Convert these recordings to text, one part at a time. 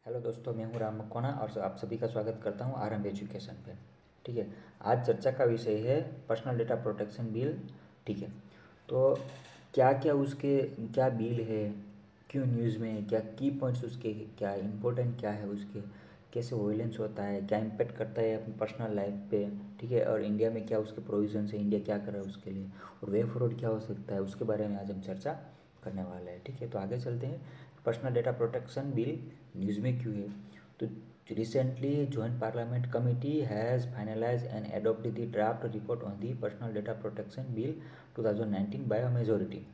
Hello दोस्तों, मैं हूं राम मकवाना और आप सभी का स्वागत करता हूं आरंभ एजुकेशन पे। ठीक है। आज चर्चा का विषय है पर्सनल डेटा प्रोटेक्शन बिल। ठीक है। तो क्या क्या उसके क्या बिल है, क्यों न्यूज़ में है, क्या की पॉइंट्स उसके, क्या इम्पोर्टेंट क्या है उसके, कैसे वॉयलेंस होता है, क्या इम्पेक्ट करता है अपनी पर्सनल लाइफ पे। ठीक है। और इंडिया में क्या उसके प्रोविजंस है, इंडिया क्या कर रहा है उसके लिए, और वे फॉरवर्ड क्या हो सकता है, उसके बारे में आज हम चर्चा करने वाले हैं। ठीक है। तो आगे चलते हैं। Personal data protection bill news में क्यों है? तो recently joint parliament committee has finalise and adopted the draft report on the personal data protection bill 2019 by a majority.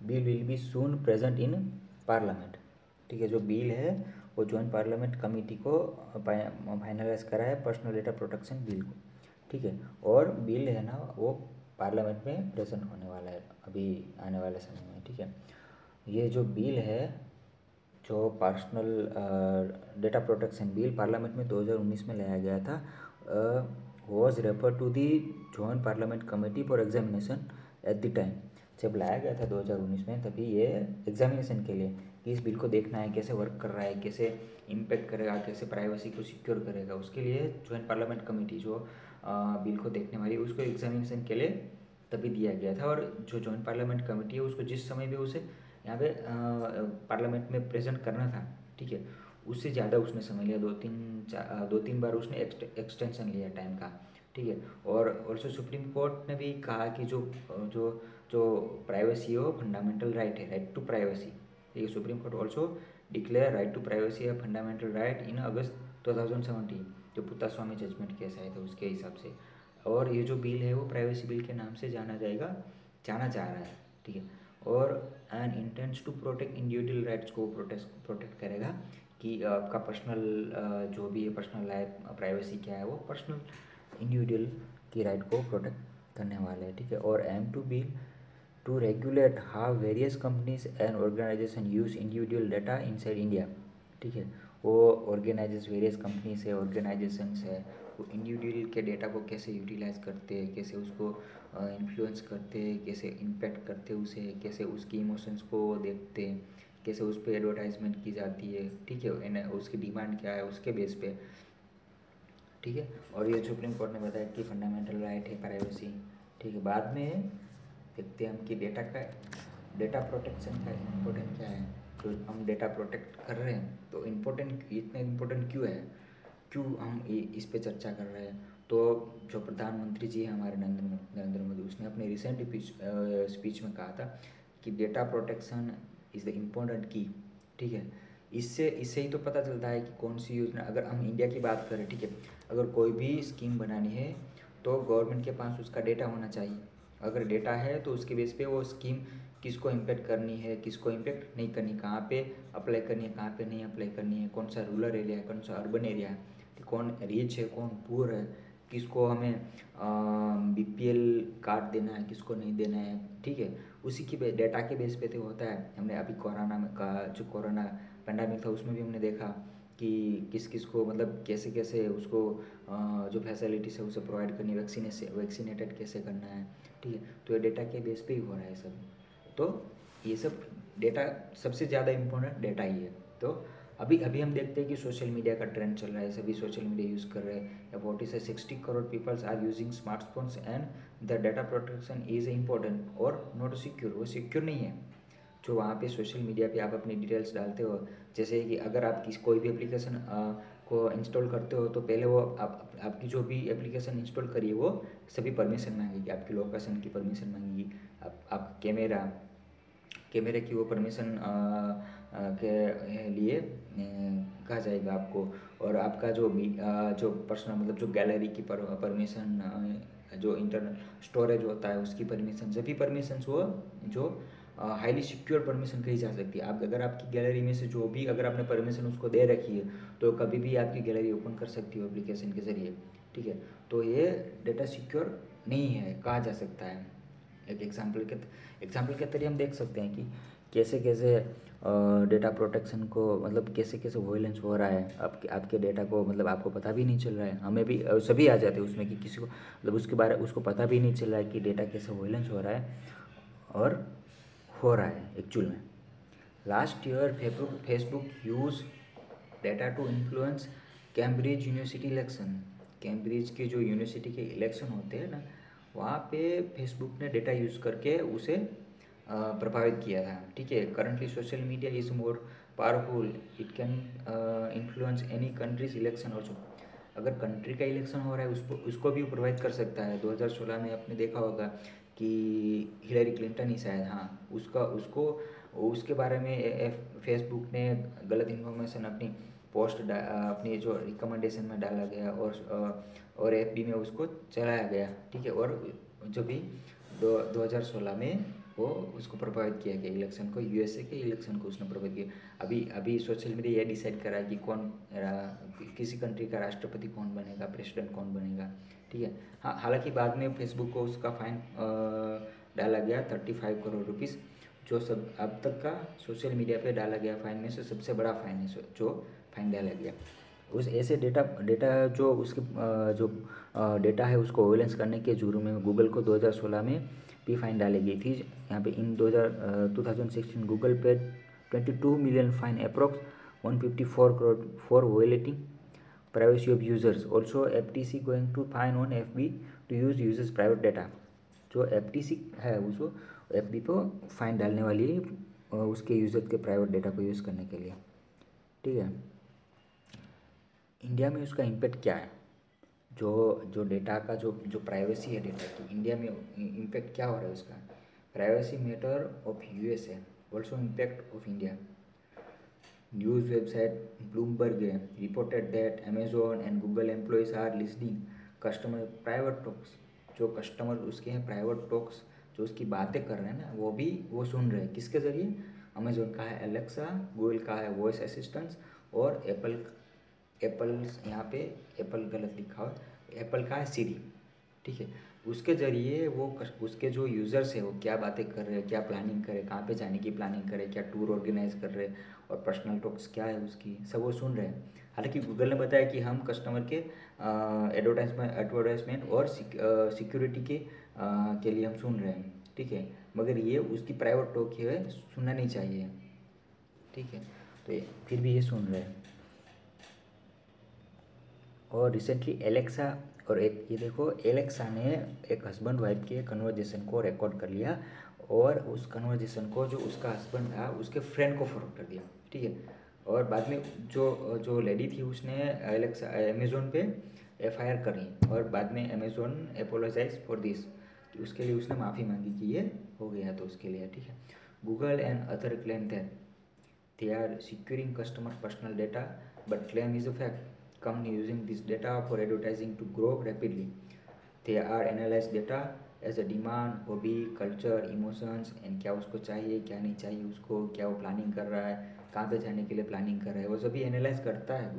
Bill will be soon present in parliament. ठीक है। जो bill है वो joint parliament committee को finalise करा है, personal data protection bill को। ठीक है। और बिल है ना वो पार्लियामेंट में प्रेजेंट होने वाला है अभी आने वाले समय में। ठीक है। ये जो बिल है, जो personal data protection bill parliament में 2019 में लाया गया था, was refer to the joint parliament committee for examination at the time. जब लाया गया था 2019 में, तभी ये एग्जामिनेशन के लिए कि इस बिल को देखना है कैसे वर्क कर रहा है, कैसे इम्पेक्ट करेगा, कैसे प्राइवेसी को सिक्योर करेगा, उसके लिए जॉइंट पार्लियामेंट कमेटी जो बिल को देखने वाली उसको एग्जामिनेशन के लिए तभी दिया गया था। और जो जॉइंट पार्लियामेंट कमेटी है उसको जिस समय भी उसे यहाँ पे पार्लियामेंट में प्रेजेंट करना था, ठीक है, उससे ज़्यादा उसने समय लिया। दो तीन बार उसने एक्सटेंशन लिया टाइम का। ठीक है। और ऑल्सो सुप्रीम कोर्ट ने भी कहा कि जो जो जो प्राइवेसी हो फंडामेंटल राइट है, राइट टू प्राइवेसी। ठीक है। Supreme Court also declare right to privacy है फंडामेंटल राइट इन अगस्त 2017, जो पुत्ता स्वामी जजमेंट केस आया था उसके हिसाब से। और ये जो बिल है वो प्राइवेसी बिल के नाम से जाना जा रहा है। ठीक है। और and intents to protect individual rights को प्रोटेक्ट करेगा कि आपका पर्सनल जो भी है पर्सनल लाइफ प्राइवेसी क्या है वो पर्सनल इंडिविजुअल की राइट को प्रोटेक्ट करने वाले हैं। ठीक है। और aim to be to regulate how various companies and organisation use individual data inside India. ठीक है। वो ऑर्गेनाइजेस वेरियस कंपनीज है, ऑर्गेनाइजेशंस है, वो इंडिविजुअल के डेटा को कैसे यूटिलाइज करते हैं, कैसे उसको इन्फ्लुएंस करते हैं, कैसे इम्पेक्ट करते हैं उसे, कैसे उसकी इमोशंस को देखते हैं, कैसे उस पर एडवर्टाइजमेंट की जाती है। ठीक है। उसकी डिमांड क्या है उसके बेस पे। ठीक है। और ये सुप्रीम कोर्ट ने बताया कि फंडामेंटल राइट है प्राइवेसी। ठीक है। बाद में देखते हैं हम कि डेटा प्रोटेक्शन का इम्पोर्टेंट क्या है। तो हम डेटा प्रोटेक्ट कर रहे हैं तो इम्पोर्टेंट इतना इम्पोर्टेंट क्यों है, क्यों हम इस पे चर्चा कर रहे हैं। तो जो प्रधानमंत्री जी हैं हमारे नरेंद्र मोदी, उसने अपने रिसेंट स्पीच में कहा था कि data protection is the important की। ठीक है। इससे इससे ही तो पता चलता है कि कौन सी योजना, अगर हम इंडिया की बात करें, ठीक है, अगर कोई भी स्कीम बनानी है तो गवर्नमेंट के पास उसका डेटा होना चाहिए। अगर डेटा है तो उसके बेस पे वो स्कीम किसको इम्पेक्ट करनी है, किसको इम्पेक्ट नहीं करनी, कहाँ पे अप्लाई करनी है, कहाँ पे नहीं अप्लाई करनी है, कौन सा रूरल एरिया है, कौन सा अर्बन एरिया है, कौन रिच है, कौन पुअर है, किसको हमें बीपीएल कार्ड देना है, किसको नहीं देना है। ठीक है। उसी की डेटा के बेस पे तो होता है। हमने अभी कोरोना में का जो कोरोना पेंडेमिक था उसमें भी हमने देखा कि किस किस को मतलब कैसे कैसे उसको जो फैसिलिटीज़ है उसे प्रोवाइड करनी है, वैक्सीनेटेड कैसे करना है। ठीक है। तो ये डेटा के बेस पे ही हो रहा है सब। तो ये सब डेटा, सबसे ज़्यादा इम्पोर्टेंट डेटा ही है। तो अभी अभी हम देखते हैं कि सोशल मीडिया का ट्रेंड चल रहा है, सभी सोशल मीडिया यूज़ कर रहे हैं। अबाउट इस 60 crore peoples are using smartphones and the data protection is important और नॉट सिक्योर। वो सिक्योर नहीं है। जो वहाँ पे सोशल मीडिया पे आप अपनी डिटेल्स डालते हो, जैसे कि अगर आप कोई भी एप्लीकेशन को इंस्टॉल करते हो तो पहले वो आपकी जो भी एप्लीकेशन इंस्टॉल करिए वो सभी परमिशन मांगेगी, आपकी लोकेशन की परमिशन मांगेगी, आप कैमरे की वो परमिशन के लिए कहा जाएगा आपको। और आपका जो पर्सनल मतलब जो गैलरी की परमिशन, जो इंटरनल स्टोरेज होता है उसकी परमिशन, सभी परमिशंस वो जो हाईली सिक्योर परमिशन कही जा सकती है। आप अगर आपकी गैलरी में से जो भी अगर आपने परमिशन उसको दे रखी है तो कभी भी आपकी गैलरी ओपन कर सकती हो एप्लीकेशन के ज़रिए। ठीक है। तो ये डेटा सिक्योर नहीं है कहा जा सकता है। एक एग्जाम्पल के तरीके हम देख सकते हैं कि कैसे कैसे डेटा प्रोटेक्शन को मतलब कैसे कैसे वॉयलेंस हो रहा है आपके डेटा को, मतलब आपको पता भी नहीं चल रहा है। हमें भी सभी आ जाते हैं उसमें कि किसी को मतलब उसको पता भी नहीं चल रहा है कि डेटा कैसे वॉयलेंस हो रहा है और हो रहा है एक्चुअल में। Last year Facebook use data to influence Cambridge university election. Cambridge के जो यूनिवर्सिटी के इलेक्शन होते हैं ना, वहाँ पे फेसबुक ने डेटा यूज़ करके उसे प्रभावित किया था। ठीक है, currently social media is more powerful, it can influence any countries election also. अगर कंट्री का इलेक्शन हो रहा है उसको भी प्रभावित कर सकता है। 2016 में आपने देखा होगा कि हिलरी क्लिंटन ही शायद, हाँ, उसके बारे में फेसबुक ने गलत इन्फॉर्मेशन अपनी अपनी जो रिकमेंडेशन में डाला गया और एफबी में उसको चलाया गया। ठीक है, और जो भी 2016 में वो उसको प्रभावित किया गया, इलेक्शन को, यूएसए के इलेक्शन को उसने प्रभावित किया। अभी सोशल मीडिया ये डिसाइड कर रहा है कि किसी कंट्री का राष्ट्रपति कौन बनेगा, प्रेसिडेंट कौन बनेगा। ठीक है, हाँ, हालांकि बाद में फेसबुक को उसका फाइन डाला गया 35 करोड़ रुपीज़, जो सब अब तक का सोशल मीडिया पे डाला गया फाइन में से सबसे बड़ा फाइन है जो फाइन डाला गया। उस ऐसे डेटा जो उसके जो डेटा है उसको ओवेलेंस करने के जुर्म में गूगल को 2016 में भी फाइन डाली गई थी। यहाँ पे इन 2016 गूगल पे 22 million fine approx 154 crore for violating privacy of users. Also FTC going to fine on FB to use users private data. जो FTC है उसको FB को फाइन डालने वाली है उसके यूजर के प्राइवेट डेटा को यूज़ करने के लिए। ठीक है, इंडिया में उसका इम्पैक्ट क्या है? जो डेटा का जो प्राइवेसी है डेटा की, इंडिया में इम्पैक्ट क्या हो रहा है उसका? Privacy matter of USA, also impact of India. News website Bloomberg reported that Amazon and Google employees are listening customer private talks. जो कस्टमर उसके हैं प्राइवेट टॉक्स, जो उसकी बातें कर रहे हैं ना, वो सुन रहे हैं। किसके ज़रिए? अमेजोन का है एलेक्सा, गूगल का है वॉइस असिस्टेंट्स, और एप्पल यहाँ पे एप्पल गलत लिखा हो, एप्पल का है सीरी। ठीक है, उसके ज़रिए उसके जो यूज़र्स है वो क्या बातें कर रहे हैं, क्या प्लानिंग कर रहे हैं, कहाँ पे जाने की प्लानिंग कर रहे हैं, क्या टूर ऑर्गेनाइज कर रहे हैं, और पर्सनल टॉक्स क्या है उसकी, सब वो सुन रहे हैं। हालांकि गूगल ने बताया कि हम कस्टमर के एडवर्टाइजमेंट और सिक्योरिटी के लिए हम सुन रहे हैं। ठीक है, मगर ये उसकी प्राइवेट टॉक है, सुनना नहीं चाहिए। ठीक है, तो फिर भी ये सुन रहे हैं। और रिसेंटली एलेक्सा, और एक ये देखो, एलेक्सा ने एक हस्बैंड वाइफ के कन्वर्जेशन को रिकॉर्ड कर लिया और उस कन्वर्जेशन को जो उसका हस्बैंड था उसके फ्रेंड को फॉरवर्ड कर दिया। ठीक है, और बाद में जो लेडी थी उसने एलेक्सा अमेज़ोन पे FIR करी, और बाद में अमेज़ोन अपोलोजाइज फॉर दिस, उसके लिए उसने माफ़ी मांगी कि ये हो गया तो उसके लिए। ठीक है, Google and other claim that they are securing customer personal data, but claim is a fact. Company using this data for advertising to grow rapidly. They are analyze data as a demand, hobby, culture, emotions, and क्या उसको चाहिए, क्या नहीं चाहिए उसको, क्या वो planning कर रहा है, कहाँ पे जाने के लिए प्लानिंग कर रहा है, वो सभी एनालाइज करता है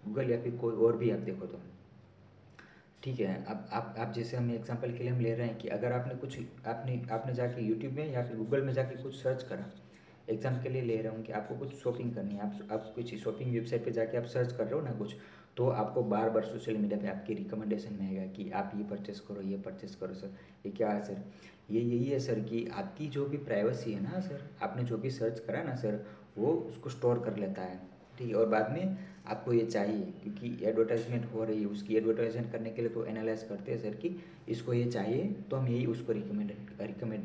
गूगल या फिर कोई और भी आप देखो तो। ठीक है, अब आप जैसे हम एग्जांपल के लिए हम ले रहे हैं कि अगर आपने जाके यूट्यूब में या फिर गूगल में जाके कुछ सर्च करा, एग्जाम के लिए ले रहा हूँ कि आपको कुछ शॉपिंग करनी है, आप कुछ शॉपिंग वेबसाइट पे जाके आप सर्च कर रहे हो ना कुछ, तो आपको बार बार सोशल मीडिया पे आपकी रिकमेंडेशन में आएगा कि आप ये परचेस करो सर। ये क्या है सर? ये यही है सर कि आपकी जो भी प्राइवेसी है ना सर, आपने जो भी सर्च करा ना सर, वो उसको स्टोर कर लेता है। ठीक है, और बाद में आपको ये चाहिए क्योंकि एडवर्टाइजमेंट हो रही है, उसकी एडवर्टाइजमेंट करने के लिए तो एनालाइज करते हैं सर कि इसको ये चाहिए, तो हम यही उसको रिकमेंड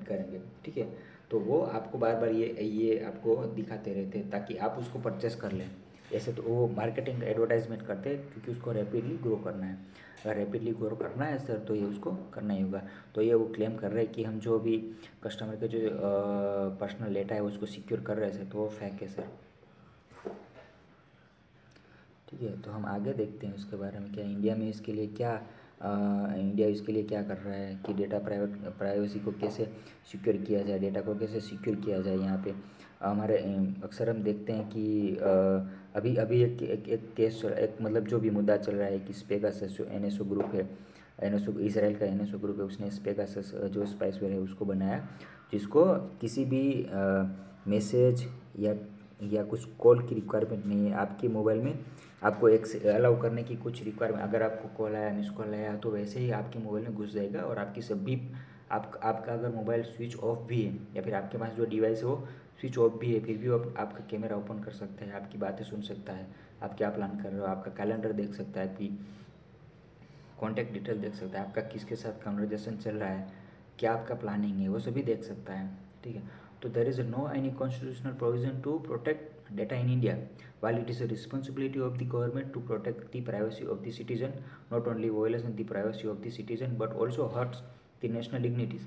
करेंगे। ठीक है, तो वो आपको बार बार ये आपको दिखाते रहते हैं ताकि आप उसको परचेस कर लें। ऐसे तो वो मार्केटिंग एडवर्टाइजमेंट करते हैं क्योंकि उसको रैपिडली ग्रो करना है। अगर रैपिडली ग्रो करना है सर तो ये उसको करना ही होगा। तो ये वो क्लेम कर रहे हैं कि हम जो भी कस्टमर के जो पर्सनल डेटा है उसको सिक्योर कर रहे हैं सर, तो वो फेक है सर। ठीक है, तो हम आगे देखते हैं उसके बारे में क्या इंडिया में इसके लिए क्या कर रहा है कि डेटा प्राइवेसी को कैसे सिक्योर किया जाए, डेटा को कैसे सिक्योर किया जाए। यहाँ पे हमारे अक्सर हम देखते हैं कि अभी अभी एक केस एक मतलब जो भी मुद्दा चल रहा है कि स्पेगासस जो NSO ग्रुप है, इसराइल का NSO ग्रुप है, उसने स्पेगासस जो स्पाइसवेयर है उसको बनाया, जिसको किसी भी मैसेज या कुछ कॉल की रिक्वायरमेंट नहीं है। आपके मोबाइल में आपको एक अलाउ करने की कुछ रिक्वायरमेंट, अगर आपको कॉल आया, मिस कॉल आया, तो वैसे ही आपके मोबाइल में घुस जाएगा और आपकी सभी आपका अगर मोबाइल स्विच ऑफ भी है या फिर आपके पास जो डिवाइस है वो स्विच ऑफ भी है, फिर भी वो आपका कैमरा ओपन कर सकता है, आपकी बातें सुन सकता है, आप क्या प्लान कर रहे हो, आपका कैलेंडर देख सकता है, आपकी कॉन्टैक्ट डिटेल देख सकता है, आपका किसके साथ कन्वर्जेशन चल रहा है, क्या आपका प्लानिंग है, वो सभी देख सकता है। ठीक है, तो there is no any constitutional provision to protect data in India while it is a responsibility of the government to protect the privacy of the citizen, not only violates the privacy of the citizen but also hurts the national dignities।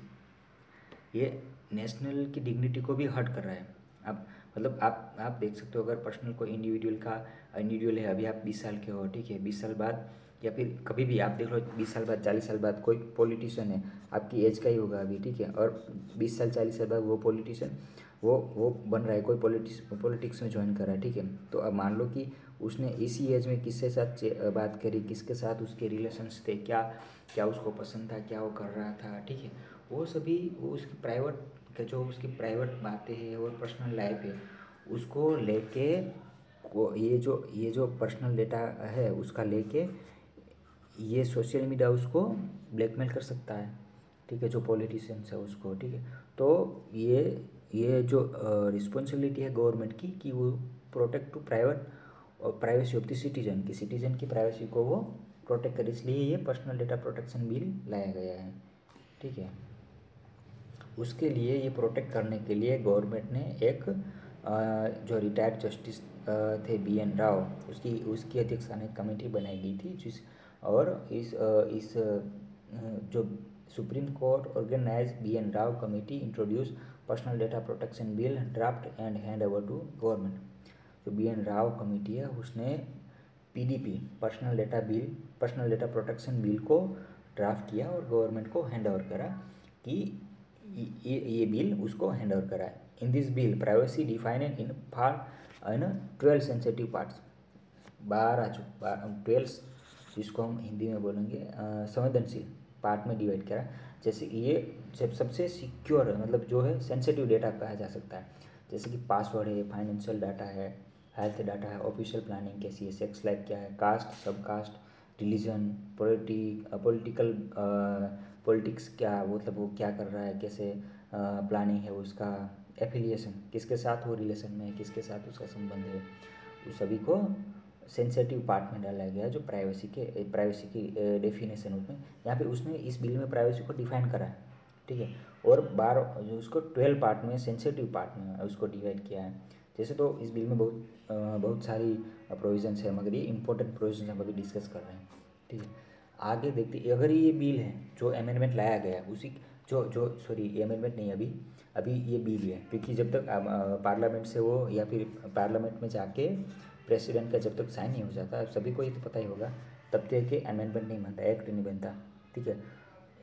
ये national की dignity को भी hurt कर रहा है। अब मतलब आप देख सकते हो, अगर पर्सनल को इंडिविजुअल है, अभी आप 20 साल के हो, ठीक है, 20 साल बाद या फिर कभी भी आप देख लो 20 साल बाद 40 साल बाद कोई पॉलिटिशियन है, आपकी एज का ही होगा अभी, ठीक है, और 20 साल 40 साल बाद वो पॉलिटिशियन वो बन रहा है, कोई पॉलिटिक्स में ज्वाइन कर रहा है, ठीक है। तो अब मान लो कि उसने इसी एज में किसके साथ बात करी, किसके साथ उसके रिलेशंस थे, क्या क्या उसको पसंद था, क्या वो कर रहा था, ठीक है, वो सभी वो उसकी प्राइवेट जो उसकी प्राइवेट बातें हैं और पर्सनल लाइफ है, उसको लेके वो ये जो पर्सनल डेटा है उसका लेके ये सोशल मीडिया उसको ब्लैकमेल कर सकता है, ठीक है, जो पॉलिटिशियंस है उसको, ठीक है। तो ये जो रिस्पॉन्सिबिलिटी है गवर्नमेंट की कि वो protect to privacy of the citizen, की सिटीजन की प्राइवेसी को वो प्रोटेक्ट करे, इसलिए ये पर्सनल डेटा प्रोटेक्शन बिल लाया गया है, ठीक है। उसके लिए ये प्रोटेक्ट करने के लिए गवर्नमेंट ने एक जो रिटायर्ड जस्टिस थे BN राव, उसकी अध्यक्षता में कमेटी बनाई गई थी, और इस जो Supreme Court organize BN Rao committee introduce personal data protection bill draft and hand over to government. जो BN राव कमेटी है उसने PDP personal data protection bill को ड्राफ्ट किया और गवर्नमेंट को हैंड ओवर करा कि ये बिल उसको हैंड ओवर करा है। In this bill privacy defined in 12 sensitive parts, 12 जिसको हम हिंदी में बोलेंगे संवेदनशील पार्ट में डिवाइड करा। जैसे ये सबसे सिक्योर है, मतलब जो है सेंसिटिव डेटा कहा जा सकता है, जैसे कि पासवर्ड है, फाइनेंशियल डाटा है, हेल्थ डाटा है, ऑफिशियल प्लानिंग कैसी है, सेक्स लाइफ क्या है, कास्ट सब कास्ट, रिलीजन, पॉलिटिक्स क्या, मतलब वो क्या कर रहा है, कैसे प्लानिंग है उसका, एफिलिएशन किसके साथ वो रिलेशन में है, किसके साथ उसका संबंध है, उस सभी को सेंसिटिव पार्ट में डाला गया है, जो प्राइवेसी की डेफिनेशन उसमें यहाँ पे उसने इस बिल में प्राइवेसी को डिफाइन करा है, ठीक है, और जो उसको 12 पार्ट में सेंसिटिव पार्ट में उसको डिवाइड किया है। जैसे तो इस बिल में बहुत सारी प्रोविजंस है, मगर ये इंपॉर्टेंट प्रोविजंस हम अभी डिस्कस कर रहे हैं, ठीक है। आगे देखते, अगर ये बिल है जो अमेंडमेंट लाया गया है उसी जो सॉरी अमेंडमेंट नहीं, अभी ये बिल है, क्योंकि जब तक पार्लियामेंट से वो या फिर पार्लियामेंट में जाके प्रेसिडेंट का जब तक साइन नहीं हो जाता, सभी को ये तो पता ही होगा, तब तक के अमेंडमेंट नहीं बनता, एक्ट नहीं बनता, ठीक है।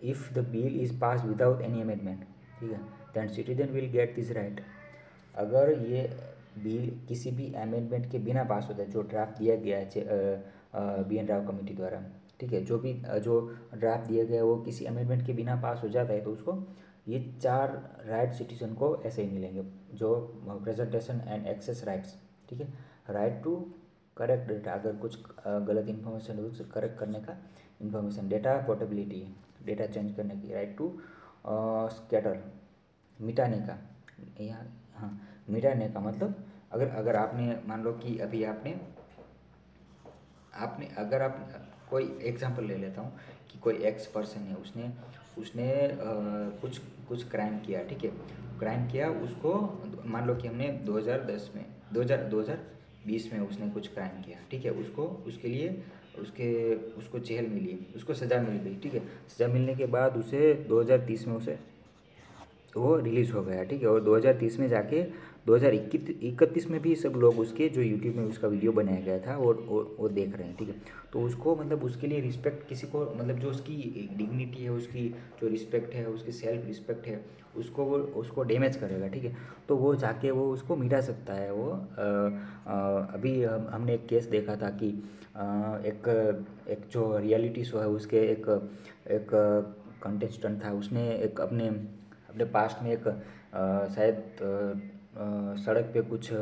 If the bill is pass without any amendment, ठीक है, then citizen will get this right. अगर ये बिल किसी भी अमेंडमेंट के बिना पास होता है, जो ड्राफ्ट दिया गया है BN राव कमेटी द्वारा, ठीक है, जो ड्राफ्ट दिया गया है वो किसी अमेंडमेंट के बिना पास हो जाता है, तो उसको ये 4 राइट सिटीजन को ऐसे ही मिलेंगे, जो प्रेजेंटेशन एंड एक्सेस राइट्स, ठीक है, राइट टू करेक्ट डेटा, अगर कुछ गलत इन्फॉर्मेशन हो तो करेक्ट करने का information, data portability, data change करने की, राइट टू स्कैटर, मिटाने का, यहाँ हाँ, मिटाने का मतलब अगर आपने मान लो कि अभी आपने अगर आप कोई एग्जांपल ले लेता हूँ कि कोई एक्स पर्सन है, उसने कुछ क्राइम किया, ठीक है, क्राइम किया, उसको मान लो कि हमने 2020 में उसने कुछ क्राइम किया, ठीक है, उसके लिए उसको जेल मिली, उसको सज़ा मिल गई, ठीक है, सज़ा मिलने के बाद उसे 2030 में वो रिलीज़ हो गया, ठीक है, और 2030 में जाके 2031 में भी सब लोग उसके जो यूट्यूब में उसका वीडियो बनाया गया था वो देख रहे हैं, ठीक है। तो उसको मतलब उसके लिए रिस्पेक्ट किसी को, मतलब जो उसकी डिग्निटी है, उसकी जो रिस्पेक्ट है, उसकी सेल्फ रिस्पेक्ट है, उसको डैमेज करेगा, ठीक है, तो वो जाके वो उसको मिटा सकता है। वो अभी हमने एक केस देखा था कि एक जो रियलिटी शो है उसके एक कंटेस्टेंट था, उसने एक अपने पास्ट में एक शायद सड़क पे कुछ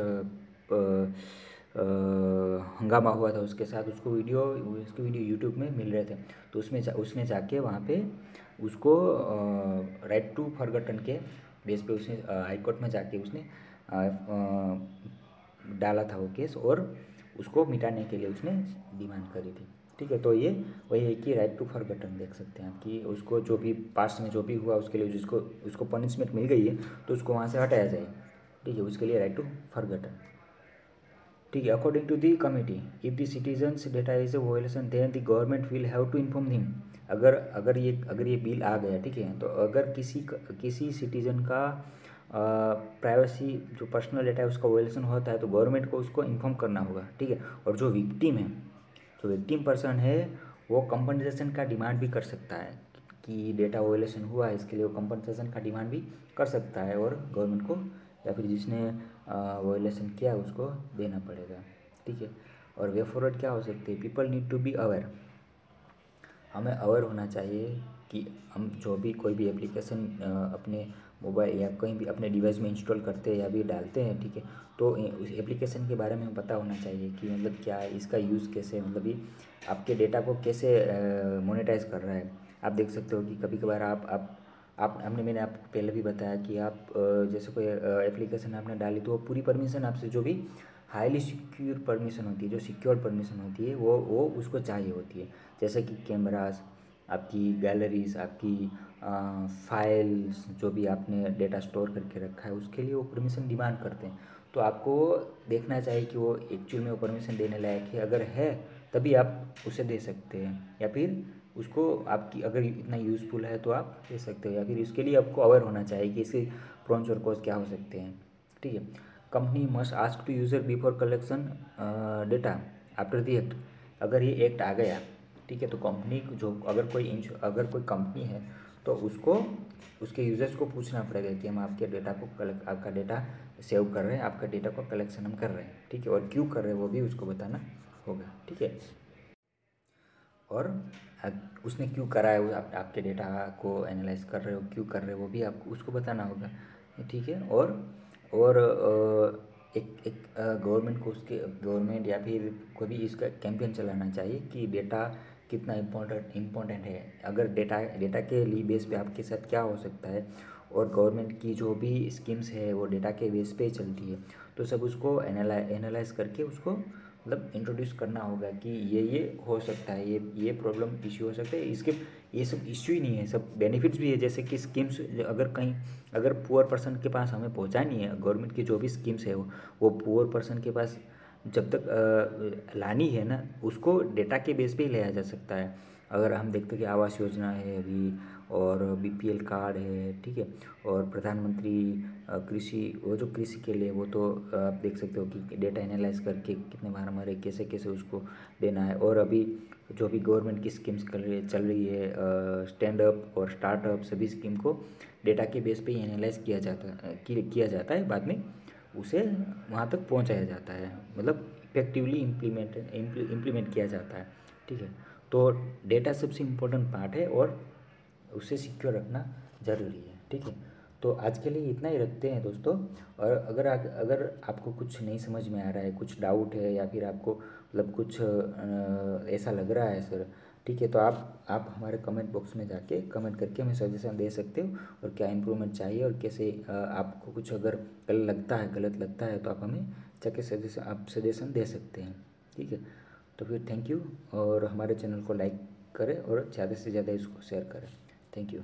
हंगामा हुआ था उसके साथ, उसके वीडियो यूट्यूब में मिल रहे थे, तो उसने जाके वहाँ पे उसको राइट टू फॉरगॉटन के बेस पे उसने हाई कोर्ट में जाके उसने डाला था वो केस, और उसको मिटाने के लिए उसने डिमांड करी थी। ठीक है, तो ये वही है कि राइट टू फॉरगॉटन देख सकते हैं आप कि उसको जो भी पास्ट में जो भी हुआ उसके लिए जिसको उसको पनिशमेंट मिल गई है तो उसको वहाँ से हटाया जाए। ठीक है, उसके लिए राइट टू फॉरगॉटन। ठीक है, according to the committee, if the citizens data is a violation then the government will have to inform him. अगर ये बिल आ गया, ठीक है, तो अगर किसी सिटीजन का प्राइवेसी जो पर्सनल डेटा है उसका वायलेशन होता है तो गवर्नमेंट को उसको इन्फॉर्म करना होगा। ठीक है, और जो विक्टिम है, जो विक्टिम पर्सन है, वो कंपनसेशन का डिमांड भी कर सकता है कि डेटा वायलेशन हुआ है, इसके लिए वो कंपनसेशन का डिमांड भी कर सकता है, और गवर्नमेंट को या फिर जिसने वायलेशन किया उसको देना पड़ेगा। ठीक है, और वे फॉरवर्ड क्या हो सकती है, people need to be aware. हमें अवेयर होना चाहिए कि हम जो भी कोई भी एप्लीकेशन अपने मोबाइल या कहीं भी अपने डिवाइस में इंस्टॉल करते हैं या भी डालते हैं, ठीक है, तो उस एप्लीकेशन के बारे में पता होना चाहिए कि मतलब क्या है इसका यूज़, कैसे मतलब ये आपके डेटा को कैसे मोनेटाइज कर रहा है। आप देख सकते हो कि कभी कभार आप मैंने आपको पहले भी बताया कि आप जैसे कोई एप्लीकेशन आपने डाली तो वो पूरी परमिशन आपसे, जो भी हाईली सिक्योर परमिशन होती है, जो सिक्योर परमिशन होती है वो उसको चाहिए होती है। जैसे कि कैमरास, आपकी गैलरीज, आपकी फाइल्स, जो भी आपने डेटा स्टोर करके रखा है उसके लिए वो परमिशन डिमांड करते हैं। तो आपको देखना चाहिए कि वो एक्चुअल में वो परमिशन देने लायक है, अगर है तभी आप उसे दे सकते हैं, या फिर उसको आपकी अगर इतना यूज़फुल है तो आप दे सकते हो, या फिर इसके लिए आपको अवेयर होना चाहिए कि इसके प्रॉन्स और कॉज क्या हो सकते हैं। ठीक है, company must ask to user before collection data after the act. अगर ये एक्ट आ गया, ठीक है, तो कंपनी जो अगर कोई कंपनी है तो उसको उसके यूजर्स को पूछना पड़ेगा कि हम आपके डेटा को आपका डेटा सेव कर रहे हैं, आपका डेटा को कलेक्शन हम कर रहे हैं। ठीक है, और क्यों कर रहे हैं वो भी उसको बताना होगा। ठीक है, और उसने क्यों करा है, वो आपके डेटा को एनालाइज कर रहे हो, क्यों कर रहे हो वो भी आपको उसको बताना होगा। ठीक है, और एक एक गवर्नमेंट को उसके गवर्नमेंट या फिर कोई भी इसका कैंपेन चलाना चाहिए कि डेटा कितना इम्पोर्टेंट है, अगर डेटा के लिए बेस पे आपके साथ क्या हो सकता है, और गवर्नमेंट की जो भी स्कीम्स है वो डेटा के बेस पे चलती है, तो सब उसको एनालाइज करके उसको मतलब इंट्रोड्यूस करना होगा कि ये हो सकता है, ये प्रॉब्लम इश्यू हो सकता है, इसके ये सब इश्यू ही नहीं है, सब बेनिफिट्स भी है। जैसे कि स्कीम्स अगर पुअर पर्सन के पास हमें पहुंचानी है, गवर्नमेंट की जो भी स्कीम्स है वो पुअर पर्सन के पास जब तक लानी है ना, उसको डेटा के बेस पे ही लाया जा सकता है। अगर हम देखते हैं कि आवास योजना है अभी, और बीपीएल कार्ड है, ठीक है, और प्रधानमंत्री कृषि, वो जो कृषि के लिए वो तो आप देख सकते हो कि डेटा एनालाइज करके कितने बार हमारे कैसे कैसे उसको देना है। और अभी जो भी गवर्नमेंट की स्कीम्स चल रही है, स्टैंड अप और स्टार्टअप, सभी स्कीम को डेटा के बेस पे ही एनालाइज किया जाता है, बाद में उसे वहाँ तक पहुँचाया जाता है, मतलब इफेक्टिवली इम्प्लीमेंट किया जाता है। ठीक है, तो डेटा सबसे इम्पोर्टेंट पार्ट है और उसे सिक्योर रखना ज़रूरी है। ठीक है, तो आज के लिए इतना ही रखते हैं दोस्तों। और अगर आपको कुछ नहीं समझ में आ रहा है, कुछ डाउट है, या फिर आपको मतलब कुछ ऐसा लग रहा है सर, ठीक है, तो आप हमारे कमेंट बॉक्स में जाके कमेंट करके हमें सजेशन दे सकते हो, और क्या इम्प्रूवमेंट चाहिए और कैसे आपको कुछ अगर गलत लगता है तो आप हमें जाके सजेशन दे सकते हैं। ठीक है, तो फिर थैंक यू, और हमारे चैनल को लाइक करें और ज़्यादा से ज़्यादा इसको शेयर करें। Thank you.